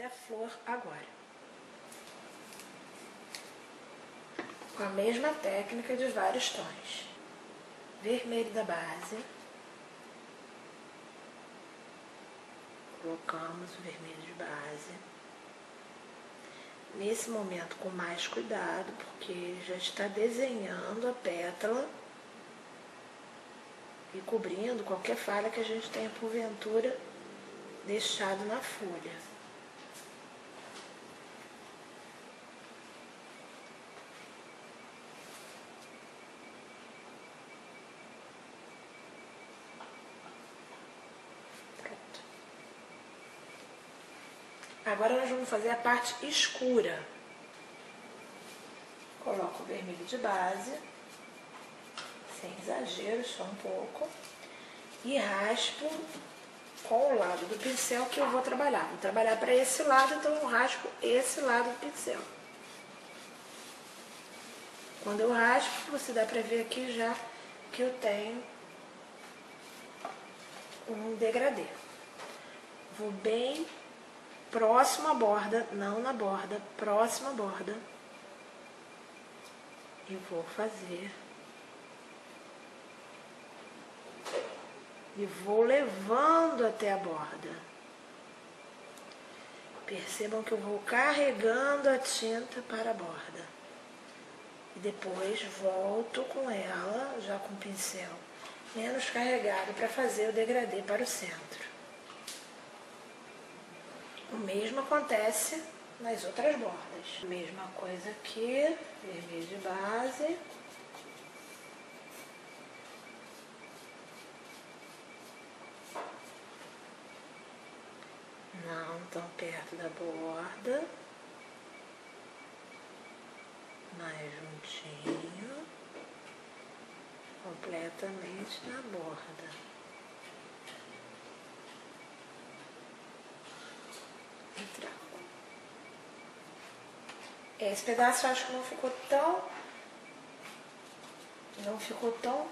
fazer a flor agora. Com a mesma técnica dos vários tons. Vermelho da base. Colocamos o vermelho de base. Nesse momento com mais cuidado, porque já está desenhando a pétala e cobrindo qualquer falha que a gente tenha porventura deixado na folha. Pronto. Agora nós vamos fazer a parte escura. Coloco o vermelho de base, sem exagero, só um pouco, e raspo com o lado do pincel que eu vou trabalhar. Vou trabalhar para esse lado, então eu raspo esse lado do pincel. Quando eu raspo, você dá para ver aqui já que eu tenho um degradê. Vou bem próximo à borda, não na borda, próximo à borda. E vou fazer. E vou levando até a borda. Percebam que eu vou carregando a tinta para a borda. E depois volto com ela, já com o pincel menos carregado, para fazer o degradê para o centro. O mesmo acontece nas outras bordas. Mesma coisa aqui, vermelho de base. Não tão perto da borda. Mais juntinho. Completamente na borda. E trago. Esse pedaço eu acho que não ficou tão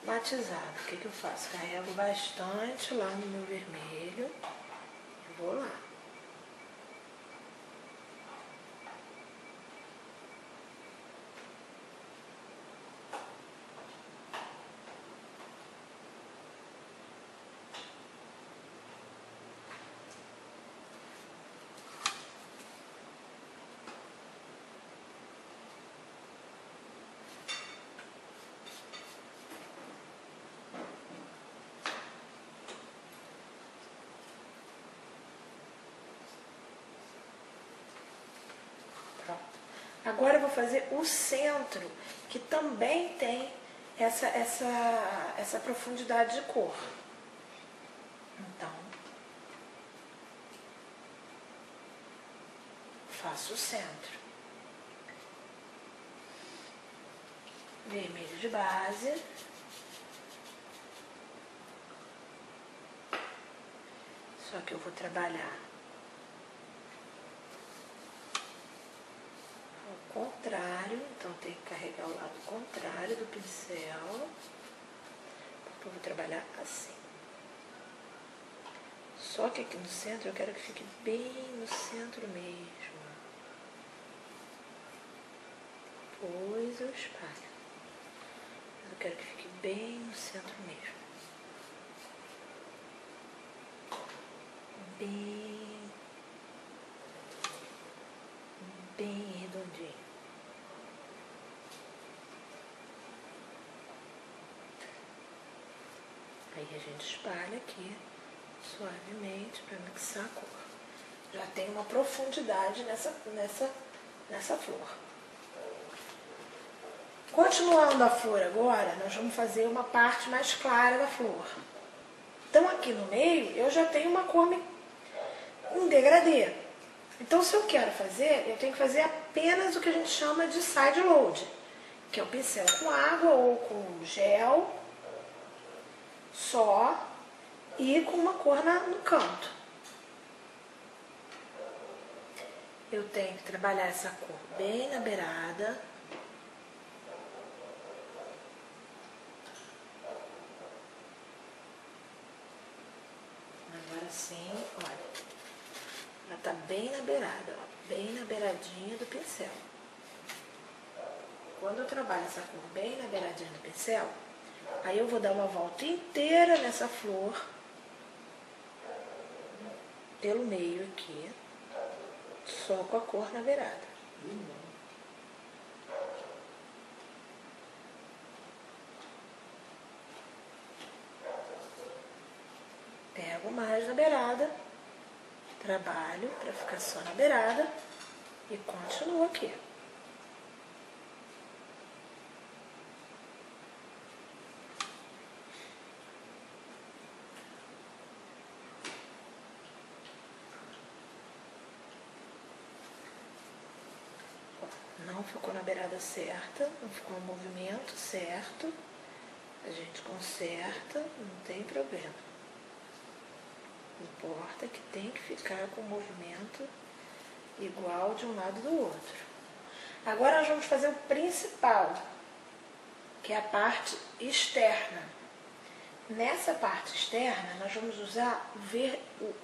matizado. O que que eu faço? Carrego bastante lá no meu vermelho e vou lá. Pronto. Agora eu vou fazer o centro, que também tem essa profundidade de cor. Então, faço o centro. Vermelho de base. Só que eu vou trabalhar ao contrário, então tem que carregar o lado contrário do pincel, porque eu vou trabalhar assim. Só que aqui no centro eu quero que fique bem no centro mesmo. Depois eu espalho. Mas eu quero que fique bem no centro mesmo. Bem redondinho. Aí a gente espalha aqui suavemente para mixar a cor. Já tem uma profundidade nessa flor. Continuando a flor agora, nós vamos fazer uma parte mais clara da flor. Então aqui no meio eu já tenho uma cor, um degradê. Então se eu quero fazer, eu tenho que fazer apenas o que a gente chama de side load, que é o pincel com água ou com gel só e com uma cor no canto. Eu tenho que trabalhar essa cor bem na beirada. Agora sim, olha. Ela tá bem na beirada, ó, bem na beiradinha do pincel. Quando eu trabalho essa cor bem na beiradinha do pincel, aí eu vou dar uma volta inteira nessa flor, pelo meio aqui, só com a cor na beirada. Pego mais na beirada, trabalho para ficar só na beirada e continuo aqui. Não ficou na beirada certa, não ficou no movimento certo, a gente conserta, não tem problema. Importa que tem que ficar com o movimento igual de um lado do outro. Agora nós vamos fazer o principal, que é a parte externa. Nessa parte externa, nós vamos usar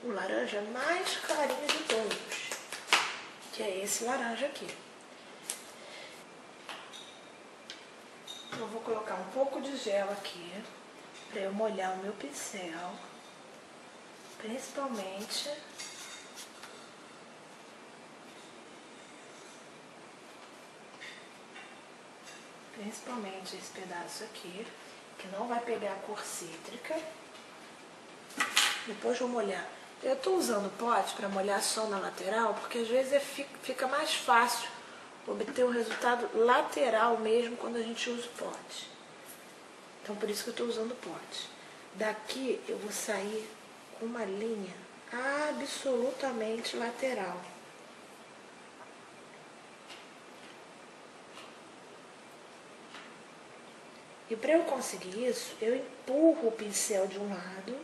o laranja mais clarinho de todos, que é esse laranja aqui. Eu vou colocar um pouco de gel aqui, para eu molhar o meu pincel, principalmente esse pedaço aqui, que não vai pegar a cor cítrica. Depois vou molhar. Eu estou usando pote para molhar só na lateral, porque às vezes fica mais fácil obter um resultado lateral mesmo quando a gente usa o pote. Então por isso que eu estou usando o pote. Daqui eu vou sair com uma linha absolutamente lateral. E para eu conseguir isso, eu empurro o pincel de um lado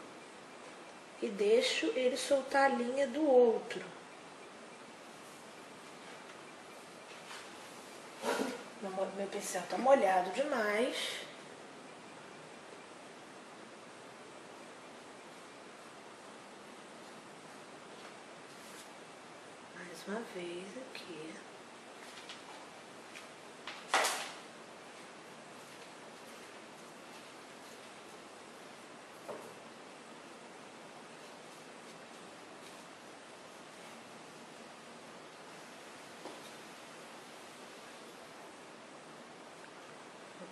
e deixo ele soltar a linha do outro. Meu pincel está molhado demais. Mais uma vez aqui.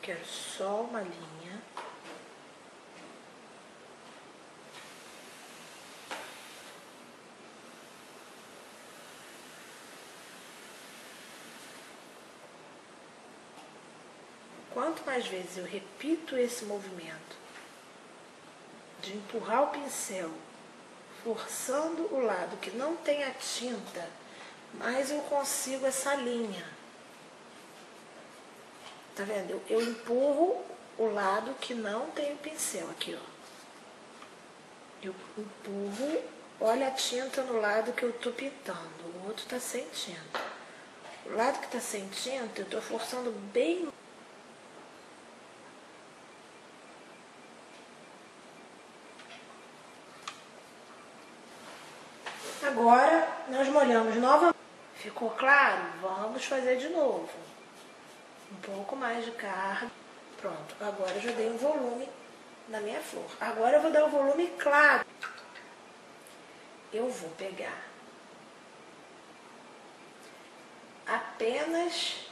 Quero só uma linha. Quanto mais vezes eu repito esse movimento de empurrar o pincel, forçando o lado que não tem a tinta, mais eu consigo essa linha. Tá vendo? Eu empurro o lado que não tem o pincel aqui, ó. Eu empurro, olha a tinta no lado que eu tô pintando, o outro tá sem tinta. O lado que tá sem tinta, eu tô forçando bem. Agora, nós molhamos novamente. Ficou claro? Vamos fazer de novo. Um pouco mais de carga. Pronto, agora eu já dei um volume na minha flor. Agora eu vou dar um volume claro. Eu vou pegar apenas,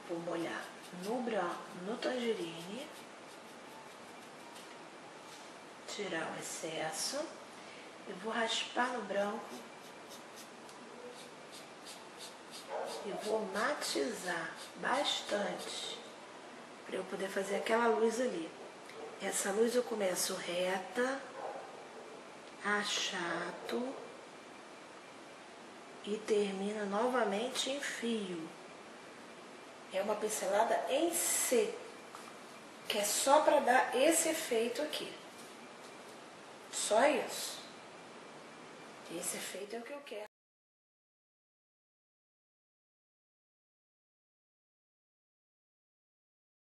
vou molhar no branco, no tangerine, tirar o excesso. Eu vou raspar no branco e vou matizar bastante para eu poder fazer aquela luz ali. Essa luz eu começo reta, achato e termino novamente em fio. É uma pincelada em C, que é só para dar esse efeito aqui. Só isso. Esse efeito é o que eu quero.